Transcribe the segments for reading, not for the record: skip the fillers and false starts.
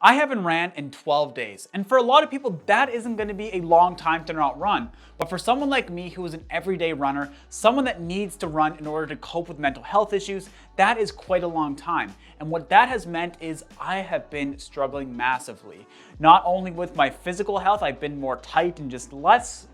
I haven't ran in 12 days, and for a lot of people, that isn't going to be a long time to not run. But for someone like me who is an everyday runner, someone that needs to run in order to cope with mental health issues, that is quite a long time. And what that has meant is I have been struggling massively. Not only with my physical health, I've been more tight and just less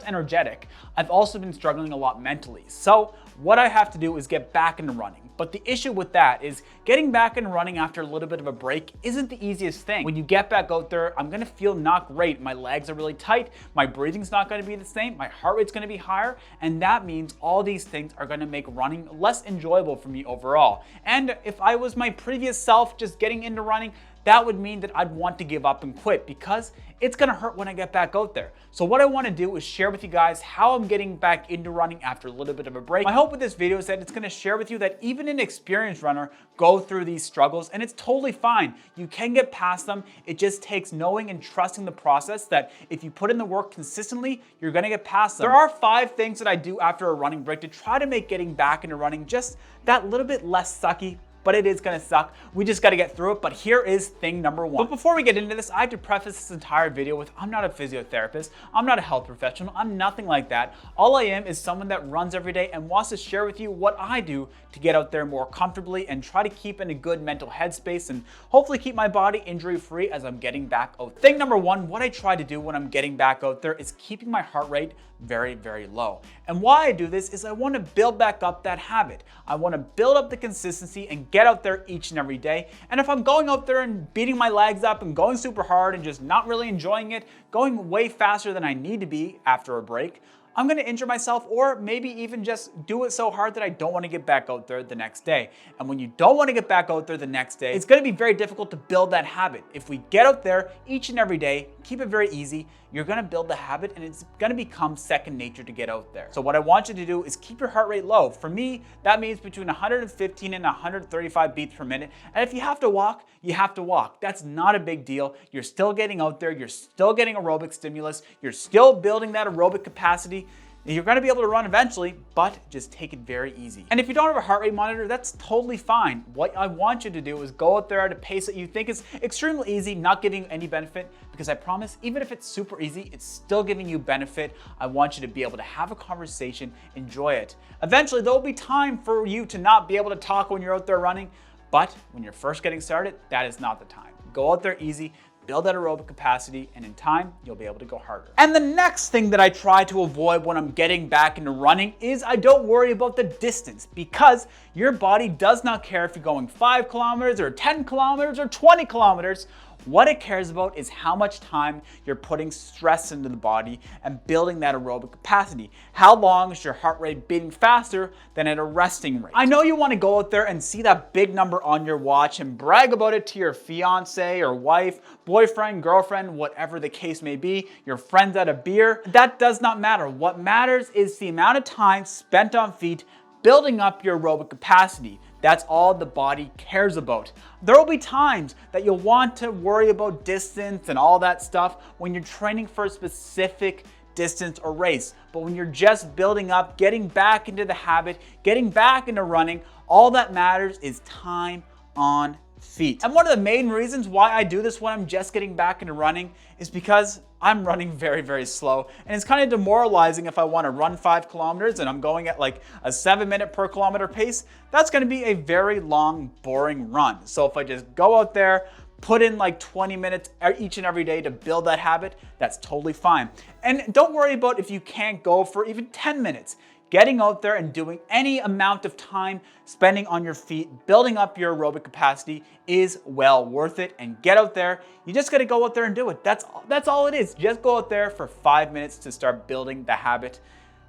energetic. I've also been struggling a lot mentally. So what I have to do is get back into running. But the issue with that is getting back into running after a little bit of a break isn't the easiest thing. When you get back out there, I'm gonna feel not great. My legs are really tight, my breathing's not gonna be the same, my heart rate's gonna be higher, and that means all these things are gonna make running less enjoyable for me overall. And if I was my previous self just getting into running, that would mean that I'd want to give up and quit because it's gonna hurt when I get back out there. So what I wanna do is share with you guys how I'm getting back into running after a little bit of a break. My hope with this video is that it's gonna share with you that even an experienced runner go through these struggles and it's totally fine. You can get past them. It just takes knowing and trusting the process that if you put in the work consistently, you're gonna get past them. There are 5 things that I do after a running break to try to make getting back into running just that little bit less sucky, but it is gonna suck. We just gotta get through it, but here is thing number 1. But before we get into this, I have to preface this entire video with I'm not a physiotherapist, I'm not a health professional, I'm nothing like that. All I am is someone that runs every day and wants to share with you what I do to get out there more comfortably and try to keep in a good mental headspace and hopefully keep my body injury-free as I'm getting back out there. Thing number 1, what I try to do when I'm getting back out there is keeping my heart rate very, very low. And why I do this is I want to build back up that habit. I want to build up the consistency and get out there each and every day. And if I'm going out there and beating my legs up and going super hard and just not really enjoying it, going way faster than I need to be after a break, I'm going to injure myself or maybe even just do it so hard that I don't want to get back out there the next day. And when you don't want to get back out there the next day, it's going to be very difficult to build that habit. If we get out there each and every day, keep it very easy, you're going to build the habit and it's going to become second nature to get out there. So what I want you to do is keep your heart rate low. For me, that means between 115 and 135 beats per minute. And if you have to walk, you have to walk. That's not a big deal. You're still getting out there. You're still getting aerobic stimulus. You're still building that aerobic capacity. You're gonna be able to run eventually, but just take it very easy. And if you don't have a heart rate monitor, that's totally fine. What I want you to do is go out there at a pace that you think is extremely easy, not giving you any benefit, because I promise, even if it's super easy, it's still giving you benefit. I want you to be able to have a conversation, enjoy it. Eventually, there will be time for you to not be able to talk when you're out there running, but when you're first getting started, that is not the time. Go out there easy, build that aerobic capacity, and in time, you'll be able to go harder. And the next thing that I try to avoid when I'm getting back into running is I don't worry about the distance because your body does not care if you're going 5 kilometers or 10 kilometers or 20 kilometers. What it cares about is how much time you're putting stress into the body and building that aerobic capacity. How long is your heart rate beating faster than at a resting rate? I know you want to go out there and see that big number on your watch and brag about it to your fiance or wife, boyfriend, girlfriend, whatever the case may be, your friends at a beer. That does not matter. What matters is the amount of time spent on feet building up your aerobic capacity. That's all the body cares about. There will be times that you'll want to worry about distance and all that stuff when you're training for a specific distance or race. But when you're just building up, getting back into the habit, getting back into running, all that matters is time on feet. And one of the main reasons why I do this when I'm just getting back into running is because I'm running very, very slow. And it's kind of demoralizing if I want to run 5 kilometers and I'm going at like a 7-minute per kilometer pace. That's going to be a very long, boring run. So if I just go out there, put in like 20 minutes each and every day to build that habit, that's totally fine. And don't worry about if you can't go for even 10 minutes. Getting out there and doing any amount of time spending on your feet, building up your aerobic capacity is well worth it. And get out there, you just gotta go out there and do it. That's all it is. Just go out there for 5 minutes to start building the habit.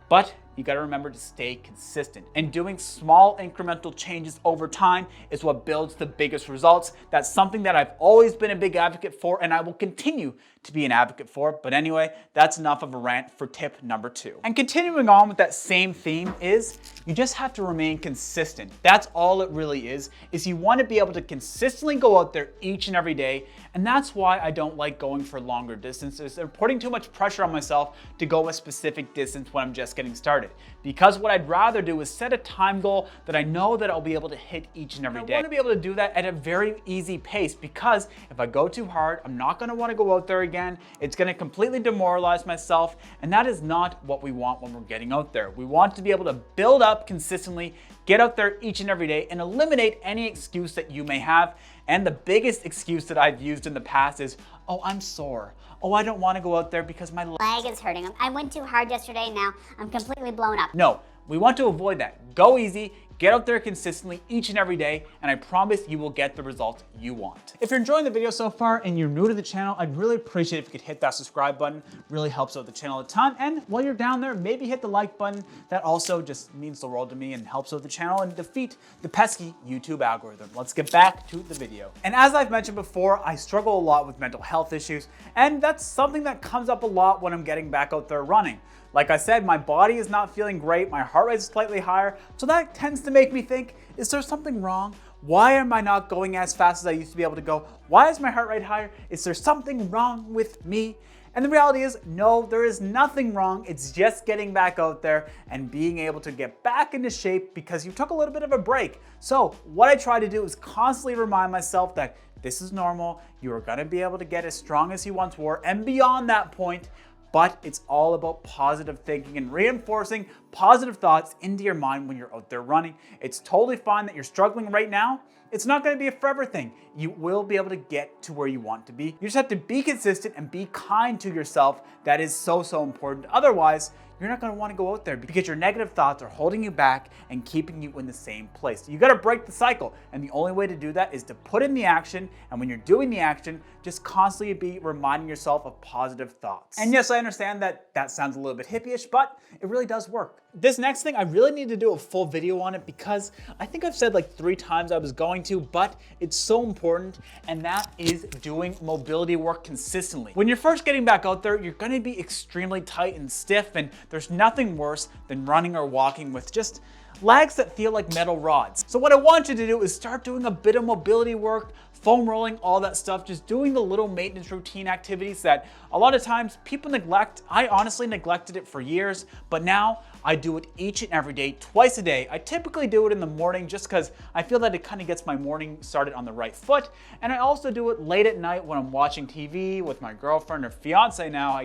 But you gotta remember to stay consistent. And doing small incremental changes over time is what builds the biggest results. That's something that I've always been a big advocate for and I will continue to be an advocate for. But anyway, that's enough of a rant for tip number 2. And continuing on with that same theme is you just have to remain consistent. That's all it really is you want to be able to consistently go out there each and every day. And that's why I don't like going for longer distances or putting too much pressure on myself to go a specific distance when I'm just getting started. it. Because what I'd rather do is set a time goal that I know that I'll be able to hit each and every day. I want to be able to do that at a very easy pace, because if I go too hard, I'm not going to want to go out there again. It's going to completely demoralize myself, and that is not what we want when we're getting out there. We want to be able to build up consistently, get out there each and every day, and eliminate any excuse that you may have. And the biggest excuse that I've used in the past is, oh, I'm sore. Oh, I don't want to go out there because my leg is hurting. I went too hard yesterday, now I'm completely blown up. No, we want to avoid that. Go easy, get out there consistently each and every day, and I promise you will get the results you want. If you're enjoying the video so far and you're new to the channel, I'd really appreciate if you could hit that subscribe button. Really helps out the channel a ton. And while you're down there, maybe hit the like button. That also just means the world to me and helps out the channel and defeat the pesky YouTube algorithm. Let's get back to the video. And as I've mentioned before, I struggle a lot with mental health issues, and that's something that comes up a lot when I'm getting back out there running. Like I said, my body is not feeling great, my heart rate is slightly higher, so that tends to make me think, is there something wrong? Why am I not going as fast as I used to be able to go? Why is my heart rate higher? Is there something wrong with me? And the reality is, no, there is nothing wrong. It's just getting back out there and being able to get back into shape because you took a little bit of a break. So what I try to do is constantly remind myself that this is normal. You are gonna be able to get as strong as you once were and beyond that point. But it's all about positive thinking and reinforcing positive thoughts into your mind when you're out there running. It's totally fine that you're struggling right now. It's not going to be a forever thing. You will be able to get to where you want to be. You just have to be consistent and be kind to yourself. That is so, so important. Otherwise, you're not going to want to go out there because your negative thoughts are holding you back and keeping you in the same place. You got to break the cycle. And the only way to do that is to put in the action. And when you're doing the action, just constantly be reminding yourself of positive thoughts. And yes, I understand that that sounds a little bit hippie-ish, but it really does work. This next thing, I really need to do a full video on it because I think I've said like 3 times I was going to, but it's so important, and that is doing mobility work consistently. When you're first getting back out there, you're gonna be extremely tight and stiff, and there's nothing worse than running or walking with just legs that feel like metal rods. So what I want you to do is start doing a bit of mobility work, foam rolling, all that stuff, just doing the little maintenance routine activities that a lot of times people neglect. I honestly neglected it for years, but now I do it each and every day, twice a day. I typically do it in the morning just because I feel that it kind of gets my morning started on the right foot. And I also do it late at night when I'm watching TV with my girlfriend or fiance now.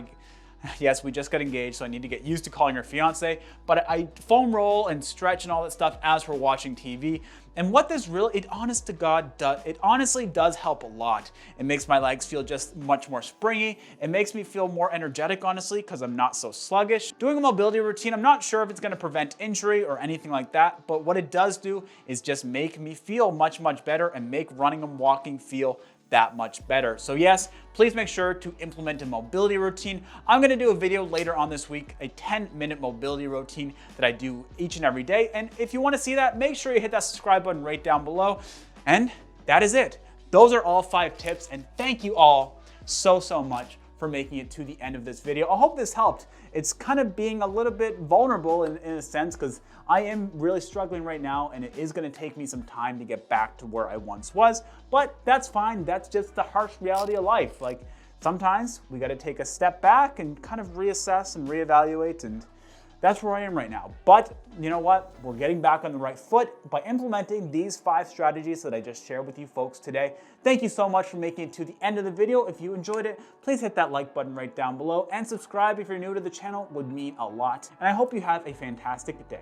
Yes, we just got engaged, so I need to get used to calling her fiance, but I foam roll and stretch and all that stuff as we're watching TV. And what this really, it honestly does help a lot. It makes my legs feel just much more springy. It makes me feel more energetic, honestly, because I'm not so sluggish. Doing a mobility routine, I'm not sure if it's gonna prevent injury or anything like that, but what it does do is just make me feel much, much better and make running and walking feel that much better. So yes, please make sure to implement a mobility routine. I'm gonna do a video later on this week, a 10-minute mobility routine that I do each and every day. And if you wanna see that, make sure you hit that subscribe button right down below. And that is it. Those are all 5 tips, and thank you all so, so much for making it to the end of this video. I hope this helped. It's kind of being a little bit vulnerable in a sense, because I am really struggling right now, and it is gonna take me some time to get back to where I once was, but that's fine. That's just the harsh reality of life. Like, sometimes we gotta take a step back and kind of reassess and reevaluate, and that's where I am right now. But you know what? We're getting back on the right foot by implementing these 5 strategies that I just shared with you folks today. Thank you so much for making it to the end of the video. If you enjoyed it, please hit that like button right down below and subscribe if you're new to the channel. It would mean a lot. And I hope you have a fantastic day.